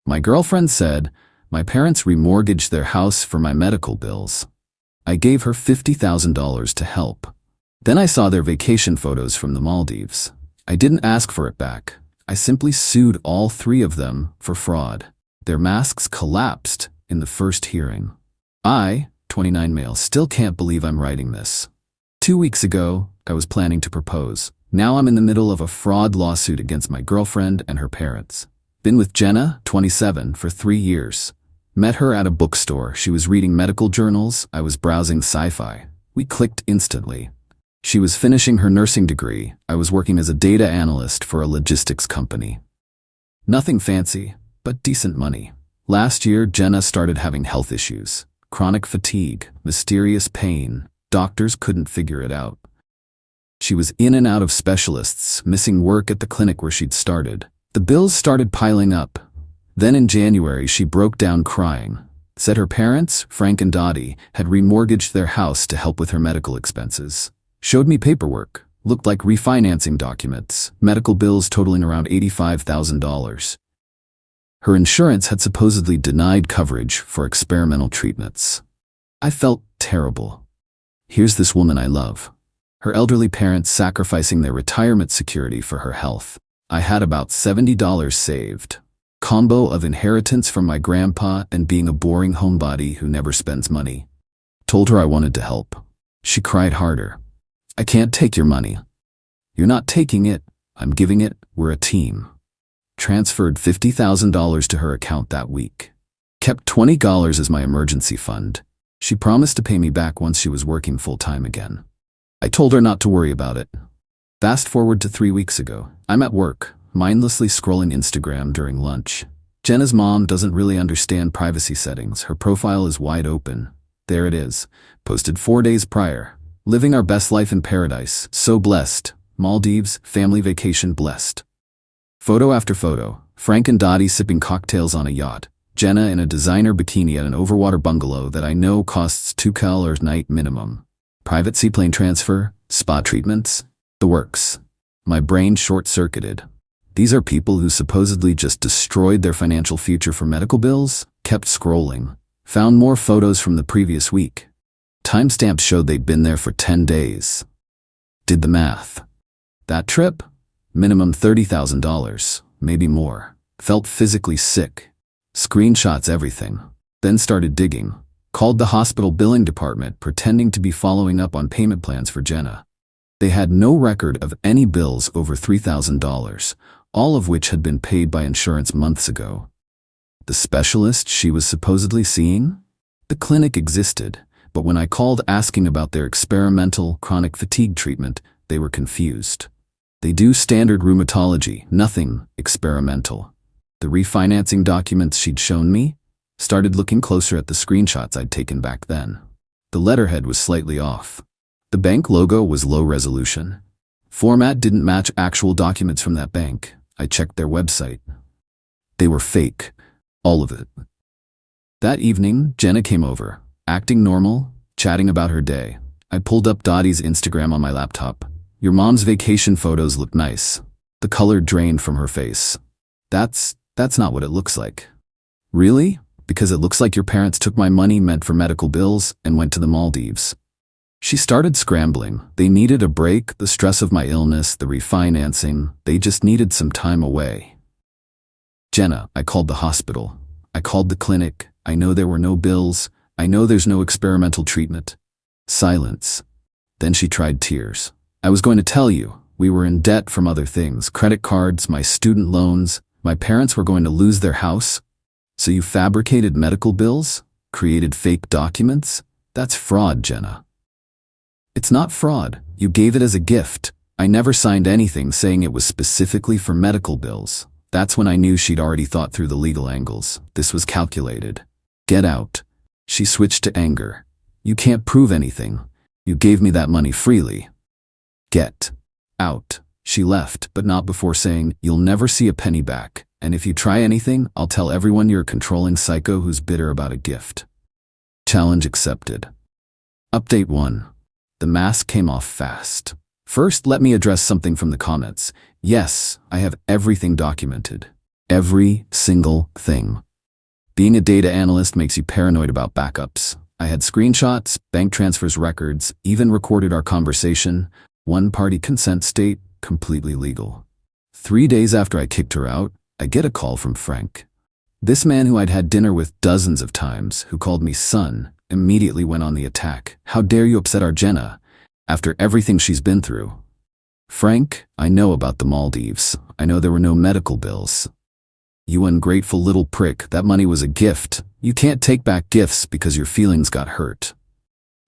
My girlfriend said, my parents remortgaged their house for my medical bills. I gave her $50,000 to help. Then I saw their vacation photos from the Maldives. I didn't ask for it back. I simply sued all three of them for fraud. Their masks collapsed in the first hearing. I, 29 male, still can't believe I'm writing this. 2 weeks ago, I was planning to propose. Now I'm in the middle of a fraud lawsuit against my girlfriend and her parents. Been with Jenna, 27, for 3 years. Met her at a bookstore. She was reading medical journals. I was browsing sci-fi. We clicked instantly. She was finishing her nursing degree. I was working as a data analyst for a logistics company. Nothing fancy, but decent money. Last year, Jenna started having health issues. Chronic fatigue, mysterious pain. Doctors couldn't figure it out. She was in and out of specialists, missing work at the clinic where she'd started. The bills started piling up. Then in January, she broke down crying. Said her parents, Frank and Dottie, had remortgaged their house to help with her medical expenses. Showed me paperwork. Looked like refinancing documents. Medical bills totaling around $85,000. Her insurance had supposedly denied coverage for experimental treatments. I felt terrible. Here's this woman I love. Her elderly parents sacrificing their retirement security for her health. I had about $70 saved. Combo of inheritance from my grandpa and being a boring homebody who never spends money. Told her I wanted to help. She cried harder. I can't take your money. You're not taking it. I'm giving it. We're a team. Transferred $50,000 to her account that week. Kept $20 as my emergency fund. She promised to pay me back once she was working full-time again. I told her not to worry about it. Fast forward to 3 weeks ago. I'm at work, mindlessly scrolling Instagram during lunch. Jenna's mom doesn't really understand privacy settings. Her profile is wide open. There it is, posted 4 days prior. Living our best life in paradise. So blessed. Maldives, family vacation blessed. Photo after photo. Frank and Dottie sipping cocktails on a yacht. Jenna in a designer bikini at an overwater bungalow that I know costs $2,000 a night minimum. Private seaplane transfer, spa treatments, the works. My brain short-circuited. These are people who supposedly just destroyed their financial future for medical bills, kept scrolling, found more photos from the previous week. Timestamps showed they'd been there for 10 days. Did the math. That trip? Minimum $30,000, maybe more. Felt physically sick. Screenshots everything. Then started digging. Called the hospital billing department, pretending to be following up on payment plans for Jenna. They had no record of any bills over $3,000, all of which had been paid by insurance months ago. The specialist she was supposedly seeing? The clinic existed, but when I called asking about their experimental chronic fatigue treatment, they were confused. They do standard rheumatology, nothing experimental. The refinancing documents she'd shown me? Started looking closer at the screenshots I'd taken back then. The letterhead was slightly off. The bank logo was low resolution. Format didn't match actual documents from that bank. I checked their website. They were fake. All of it. That evening, Jenna came over, acting normal, chatting about her day. I pulled up Dottie's Instagram on my laptop. Your mom's vacation photos look nice. The color drained from her face. That's not what it looks like. Really? Because it looks like your parents took my money meant for medical bills and went to the Maldives. She started scrambling. They needed a break, the stress of my illness, the refinancing. They just needed some time away. Jenna, I called the hospital. I called the clinic. I know there were no bills. I know there's no experimental treatment. Silence. Then she tried tears. I was going to tell you, we were in debt from other things, credit cards, my student loans. My parents were going to lose their house. So you fabricated medical bills? Created fake documents? That's fraud, Jenna. It's not fraud. You gave it as a gift. I never signed anything saying it was specifically for medical bills. That's when I knew she'd already thought through the legal angles. This was calculated. Get out. She switched to anger. You can't prove anything. You gave me that money freely. Get out. She left, but not before saying, you'll never see a penny back. And if you try anything, I'll tell everyone you're a controlling psycho who's bitter about a gift. Challenge accepted. Update 1. The mask came off fast. First, let me address something from the comments. Yes, I have everything documented. Every single thing. Being a data analyst makes you paranoid about backups. I had screenshots, bank transfers records, even recorded our conversation. One-party consent state, completely legal. 3 days after I kicked her out, I get a call from Frank. This man who I'd had dinner with dozens of times, who called me son, immediately went on the attack. How dare you upset our Jenna, after everything she's been through? Frank, I know about the Maldives. I know there were no medical bills. You ungrateful little prick, that money was a gift. You can't take back gifts because your feelings got hurt.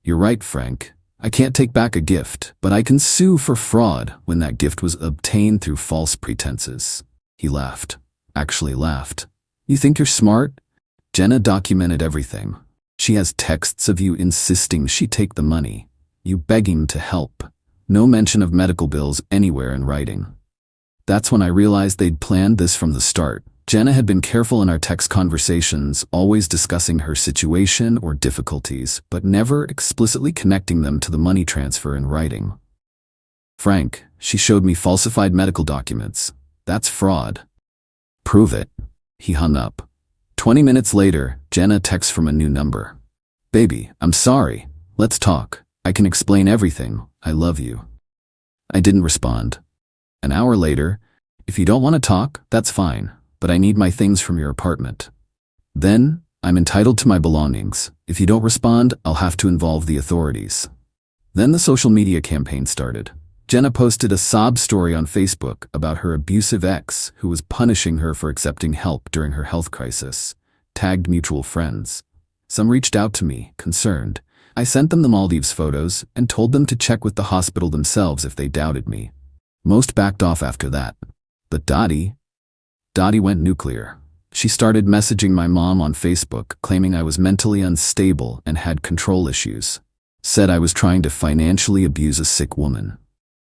You're right, Frank. I can't take back a gift, but I can sue for fraud when that gift was obtained through false pretenses. He laughed. Actually laughed. You think you're smart? Jenna documented everything. She has texts of you insisting she take the money. You begging to help. No mention of medical bills anywhere in writing. That's when I realized they'd planned this from the start. Jenna had been careful in our text conversations, always discussing her situation or difficulties, but never explicitly connecting them to the money transfer in writing. Frank, she showed me falsified medical documents. That's fraud. Prove it. He hung up. 20 minutes later, Jenna texts from a new number. Baby, I'm sorry. Let's talk. I can explain everything. I love you. I didn't respond. An hour later, if you don't want to talk, that's fine, but I need my things from your apartment. Then, I'm entitled to my belongings. If you don't respond, I'll have to involve the authorities. Then the social media campaign started. Jenna posted a sob story on Facebook about her abusive ex who was punishing her for accepting help during her health crisis, tagged mutual friends. Some reached out to me, concerned. I sent them the Maldives photos and told them to check with the hospital themselves if they doubted me. Most backed off after that. But Dottie went nuclear. She started messaging my mom on Facebook, claiming I was mentally unstable and had control issues. Said I was trying to financially abuse a sick woman.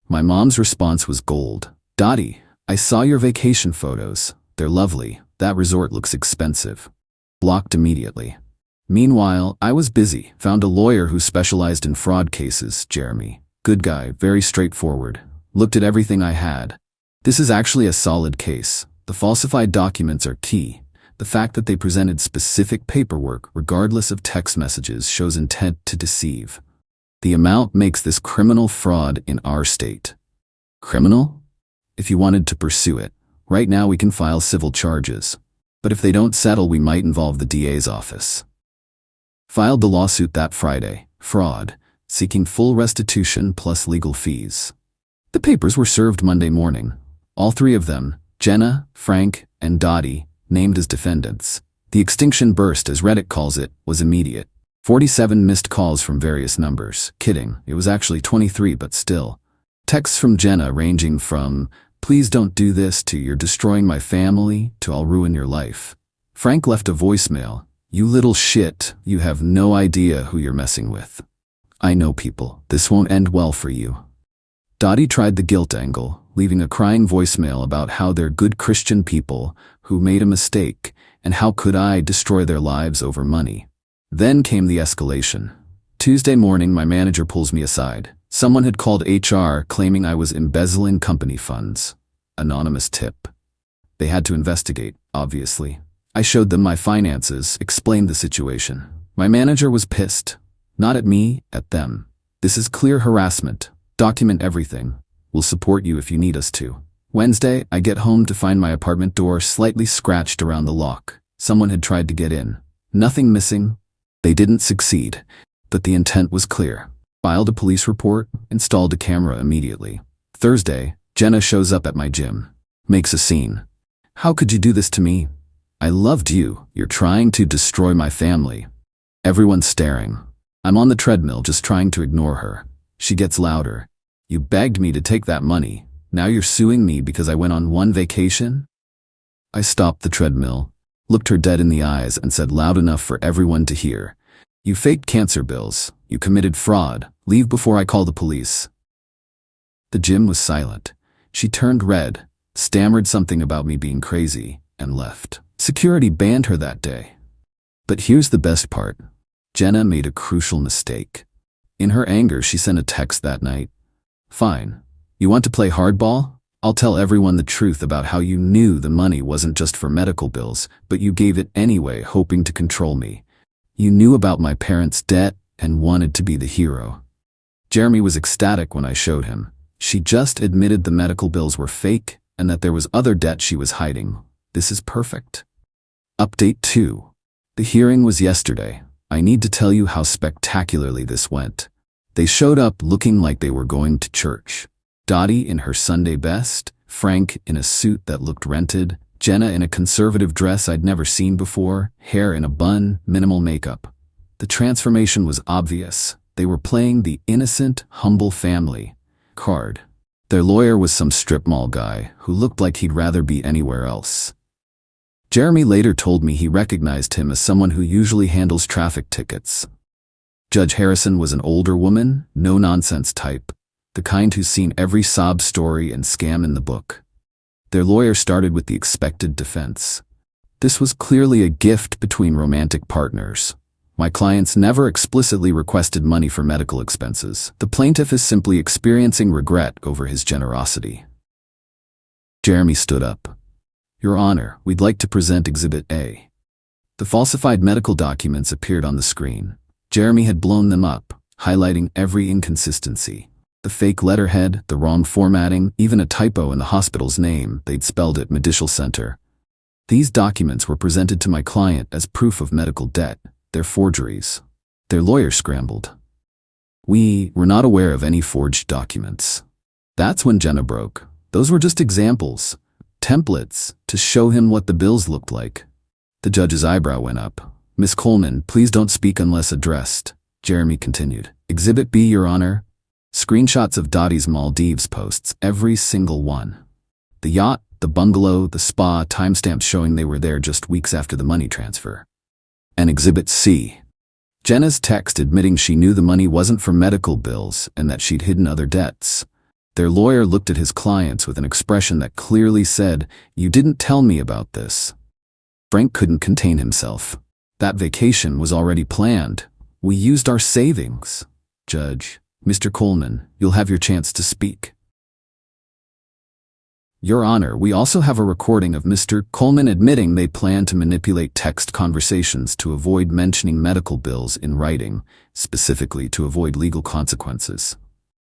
My mom's response was gold. Dottie, I saw your vacation photos. They're lovely. That resort looks expensive. Blocked immediately. Meanwhile, I was busy. Found a lawyer who specialized in fraud cases, Jeremy. Good guy, very straightforward. Looked at everything I had. This is actually a solid case. The falsified documents are key. The fact that they presented specific paperwork, regardless of text messages, shows intent to deceive. The amount makes this criminal fraud in our state. Criminal? If you wanted to pursue it, right now we can file civil charges. But if they don't settle, we might involve the DA's office. Filed the lawsuit that Friday. Fraud, seeking full restitution plus legal fees. The papers were served Monday morning. All three of them, Jenna, Frank, and Dottie, named as defendants. The extinction burst, as Reddit calls it, was immediate. 47 missed calls from various numbers. Kidding, it was actually 23, but still. Texts from Jenna ranging from, please don't do this, to you're destroying my family, to I'll ruin your life. Frank left a voicemail. You little shit, you have no idea who you're messing with. I know people, this won't end well for you. Dottie tried the guilt angle, leaving a crying voicemail about how they're good Christian people who made a mistake, and how could I destroy their lives over money. Then came the escalation. Tuesday morning, my manager pulls me aside. Someone had called HR claiming I was embezzling company funds. Anonymous tip. They had to investigate, obviously. I showed them my finances, explained the situation. My manager was pissed. Not at me, at them. This is clear harassment. Document everything. We'll support you if you need us to. Wednesday, I get home to find my apartment door slightly scratched around the lock. Someone had tried to get in. Nothing missing. They didn't succeed, but the intent was clear. Filed a police report, installed a camera immediately. Thursday, Jenna shows up at my gym. Makes a scene. How could you do this to me? I loved you. You're trying to destroy my family. Everyone's staring. I'm on the treadmill just trying to ignore her. She gets louder. You begged me to take that money. Now you're suing me because I went on one vacation? I stopped the treadmill, looked her dead in the eyes, and said loud enough for everyone to hear. You faked cancer bills. You committed fraud. Leave before I call the police. The gym was silent. She turned red, stammered something about me being crazy, and left. Security banned her that day. But here's the best part. Jenna made a crucial mistake. In her anger, she sent a text that night. Fine. You want to play hardball? I'll tell everyone the truth about how you knew the money wasn't just for medical bills, but you gave it anyway, hoping to control me. You knew about my parents' debt and wanted to be the hero. Jeremy was ecstatic when I showed him. She just admitted the medical bills were fake and that there was other debt she was hiding. This is perfect. Update 2. The hearing was yesterday. I need to tell you how spectacularly this went. They showed up looking like they were going to church. Dottie in her Sunday best, Frank in a suit that looked rented, Jenna in a conservative dress I'd never seen before, hair in a bun, minimal makeup. The transformation was obvious. They were playing the innocent, humble family card. Their lawyer was some strip mall guy who looked like he'd rather be anywhere else. Jeremy later told me he recognized him as someone who usually handles traffic tickets. Judge Harrison was an older woman, no-nonsense type, the kind who's seen every sob story and scam in the book. Their lawyer started with the expected defense. This was clearly a gift between romantic partners. My clients never explicitly requested money for medical expenses. The plaintiff is simply experiencing regret over his generosity. Jeremy stood up. Your Honor, we'd like to present Exhibit A. The falsified medical documents appeared on the screen. Jeremy had blown them up, highlighting every inconsistency. The fake letterhead, the wrong formatting, even a typo in the hospital's name. They'd spelled it Medical Center. These documents were presented to my client as proof of medical debt. They're forgeries. Their lawyer scrambled. We were not aware of any forged documents. That's when Jenna broke. Those were just examples, templates, to show him what the bills looked like. The judge's eyebrow went up. Miss Coleman, please don't speak unless addressed. Jeremy continued. Exhibit B, Your Honor. Screenshots of Dottie's Maldives posts, every single one. The yacht, the bungalow, the spa, timestamps showing they were there just weeks after the money transfer. And Exhibit C. Jenna's text admitting she knew the money wasn't for medical bills and that she'd hidden other debts. Their lawyer looked at his clients with an expression that clearly said, "You didn't tell me about this." Frank couldn't contain himself. That vacation was already planned. We used our savings. Judge, Mr. Coleman, you'll have your chance to speak. Your Honor, we also have a recording of Mr. Coleman admitting they planned to manipulate text conversations to avoid mentioning medical bills in writing, specifically to avoid legal consequences.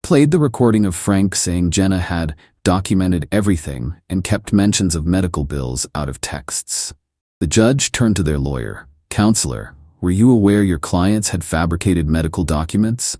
Played the recording of Frank saying Jenna had documented everything and kept mentions of medical bills out of texts. The judge turned to their lawyer. Counselor, were you aware your clients had fabricated medical documents?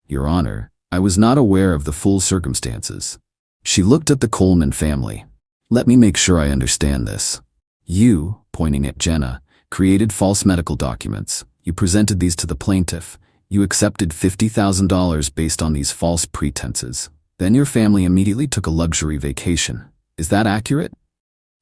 Your Honor, I was not aware of the full circumstances. She looked at the Coleman family. Let me make sure I understand this. You, pointing at Jenna, created false medical documents. You presented these to the plaintiff. You accepted $50,000 based on these false pretenses. Then your family immediately took a luxury vacation. Is that accurate?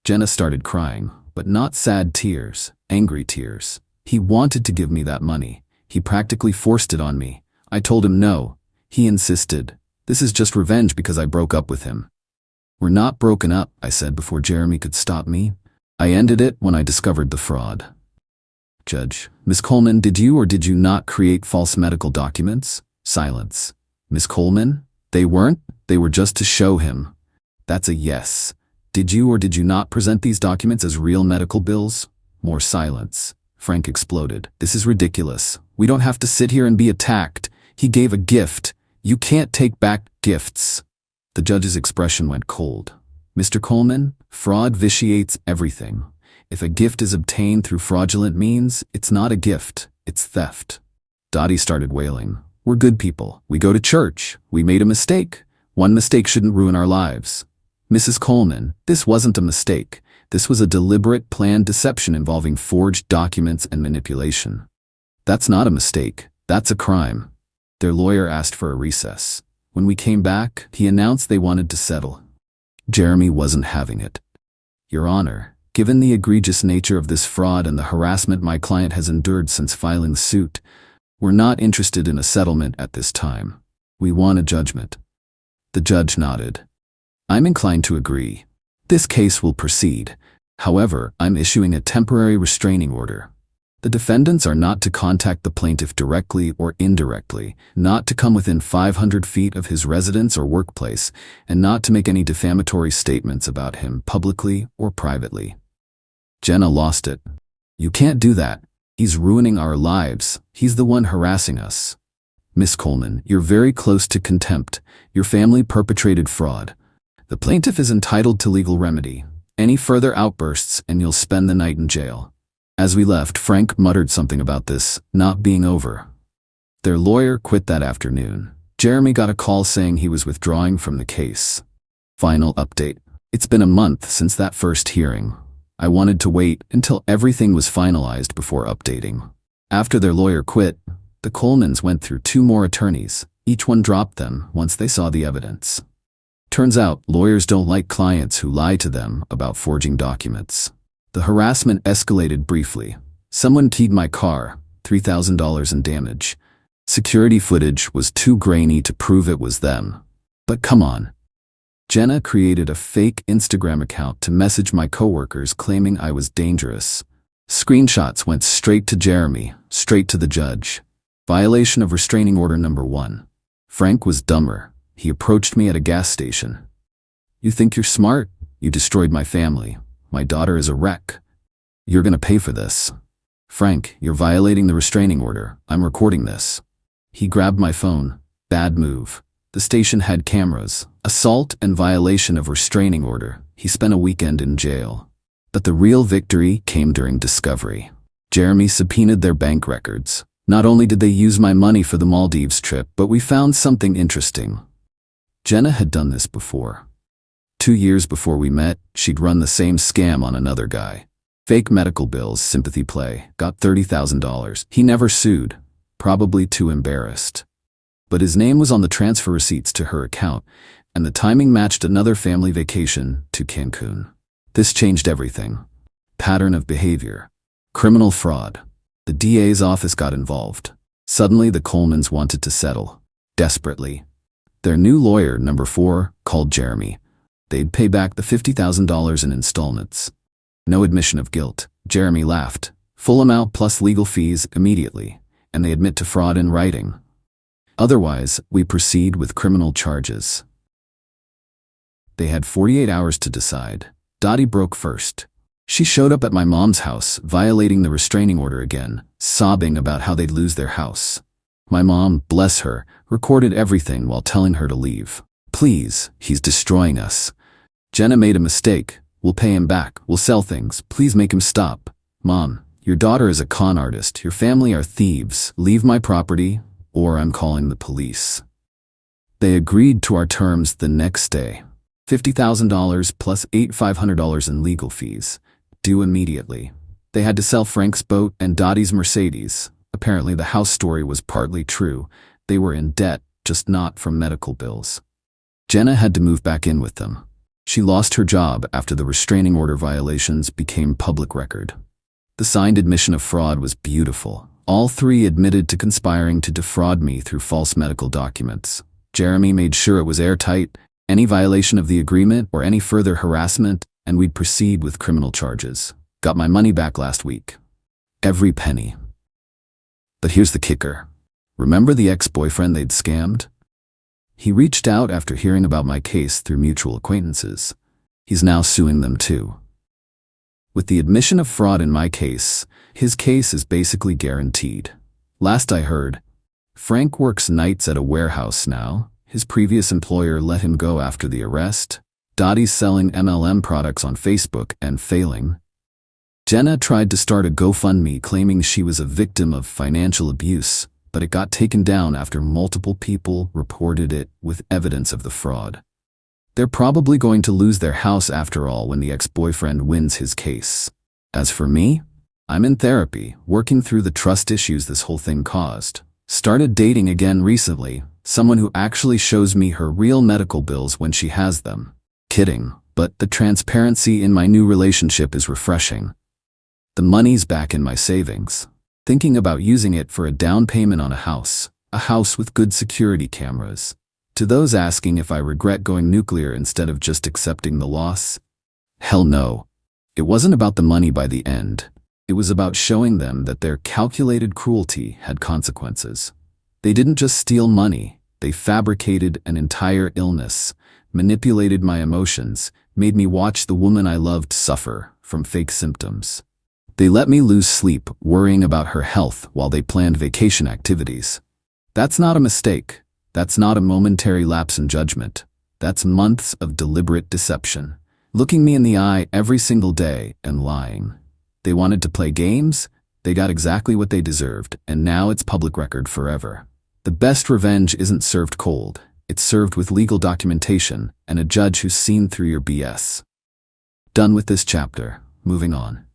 Jenna started crying, but not sad tears, angry tears. He wanted to give me that money. He practically forced it on me. I told him no. He insisted. This is just revenge because I broke up with him. We're not broken up, I said before Jeremy could stop me. I ended it when I discovered the fraud. Judge, Miss Coleman, did you or did you not create false medical documents? Silence. Miss Coleman? They weren't. They were just to show him. That's a yes. Did you or did you not present these documents as real medical bills? More silence. Frank exploded. This is ridiculous. We don't have to sit here and be attacked. He gave a gift. You can't take back gifts. The judge's expression went cold. Mr. Coleman, fraud vitiates everything. If a gift is obtained through fraudulent means, it's not a gift, it's theft. Dottie started wailing. We're good people. We go to church. We made a mistake. One mistake shouldn't ruin our lives. Mrs. Coleman, this wasn't a mistake. This was a deliberate, planned deception involving forged documents and manipulation. That's not a mistake. That's a crime. Their lawyer asked for a recess. When we came back, he announced they wanted to settle. Jeremy wasn't having it. Your Honor, given the egregious nature of this fraud and the harassment my client has endured since filing suit, we're not interested in a settlement at this time. We want a judgment. The judge nodded. I'm inclined to agree. This case will proceed. However, I'm issuing a temporary restraining order. The defendants are not to contact the plaintiff directly or indirectly, not to come within 500 feet of his residence or workplace, and not to make any defamatory statements about him publicly or privately. Jenna lost it. You can't do that. He's ruining our lives. He's the one harassing us. Miss Coleman, you're very close to contempt. Your family perpetrated fraud. The plaintiff is entitled to legal remedy. Any further outbursts and you'll spend the night in jail. As we left, Frank muttered something about this not being over. Their lawyer quit that afternoon. Jeremy got a call saying he was withdrawing from the case. Final update. It's been a month since that first hearing. I wanted to wait until everything was finalized before updating. After their lawyer quit, the Colemans went through 2 more attorneys. Each one dropped them once they saw the evidence. Turns out, lawyers don't like clients who lie to them about forging documents. The harassment escalated briefly. Someone keyed my car, $3,000 in damage. Security footage was too grainy to prove it was them. But come on. Jenna created a fake Instagram account to message my coworkers claiming I was dangerous. Screenshots went straight to Jeremy, straight to the judge. Violation of restraining order number 1. Frank was dumber. He approached me at a gas station. You think you're smart? You destroyed my family. My daughter is a wreck. You're gonna pay for this. Frank, you're violating the restraining order. I'm recording this. He grabbed my phone. Bad move. The station had cameras. Assault and violation of restraining order. He spent a weekend in jail. But the real victory came during discovery. Jeremy subpoenaed their bank records. Not only did they use my money for the Maldives trip, but we found something interesting. Jenna had done this before. 2 years before we met, she'd run the same scam on another guy. Fake medical bills, sympathy play, got $30,000. He never sued, probably too embarrassed. But his name was on the transfer receipts to her account, and the timing matched another family vacation to Cancun. This changed everything. Pattern of behavior. Criminal fraud. The DA's office got involved. Suddenly the Colemans wanted to settle. Desperately. Their new lawyer, number 4, called Jeremy. They'd pay back the $50,000 in installments. No admission of guilt. Jeremy laughed. Full amount plus legal fees immediately, and they admit to fraud in writing. Otherwise, we proceed with criminal charges. They had 48 hours to decide. Dottie broke first. She showed up at my mom's house, violating the restraining order again, sobbing about how they'd lose their house. My mom, bless her, recorded everything while telling her to leave. Please, he's destroying us. Jenna made a mistake. We'll pay him back. We'll sell things. Please make him stop. Mom, your daughter is a con artist. Your family are thieves. Leave my property, or I'm calling the police. They agreed to our terms the next day. $50,000 plus $8,500 in legal fees, due immediately. They had to sell Frank's boat and Dottie's Mercedes. Apparently the house story was partly true. They were in debt, just not from medical bills. Jenna had to move back in with them. She lost her job after the restraining order violations became public record. The signed admission of fraud was beautiful. All 3 admitted to conspiring to defraud me through false medical documents. Jeremy made sure it was airtight, any violation of the agreement or any further harassment, and we'd proceed with criminal charges. Got my money back last week. Every penny. But here's the kicker. Remember the ex-boyfriend they'd scammed? He reached out after hearing about my case through mutual acquaintances. He's now suing them too. With the admission of fraud in my case, his case is basically guaranteed. Last I heard, Frank works nights at a warehouse now. His previous employer let him go after the arrest. Dottie's selling MLM products on Facebook and failing. Jenna tried to start a GoFundMe claiming she was a victim of financial abuse, but it got taken down after multiple people reported it with evidence of the fraud. They're probably going to lose their house after all when the ex-boyfriend wins his case. As for me, I'm in therapy, working through the trust issues this whole thing caused. Started dating again recently, someone who actually shows me her real medical bills when she has them. Kidding, but the transparency in my new relationship is refreshing. The money's back in my savings. Thinking about using it for a down payment on a house with good security cameras. To those asking if I regret going nuclear instead of just accepting the loss, hell no. It wasn't about the money by the end. It was about showing them that their calculated cruelty had consequences. They didn't just steal money, they fabricated an entire illness, manipulated my emotions, made me watch the woman I loved suffer from fake symptoms. They let me lose sleep worrying about her health while they planned vacation activities. That's not a mistake. That's not a momentary lapse in judgment. That's months of deliberate deception. Looking me in the eye every single day and lying. They wanted to play games, they got exactly what they deserved, and now it's public record forever. The best revenge isn't served cold. It's served with legal documentation and a judge who's seen through your BS. Done with this chapter. Moving on.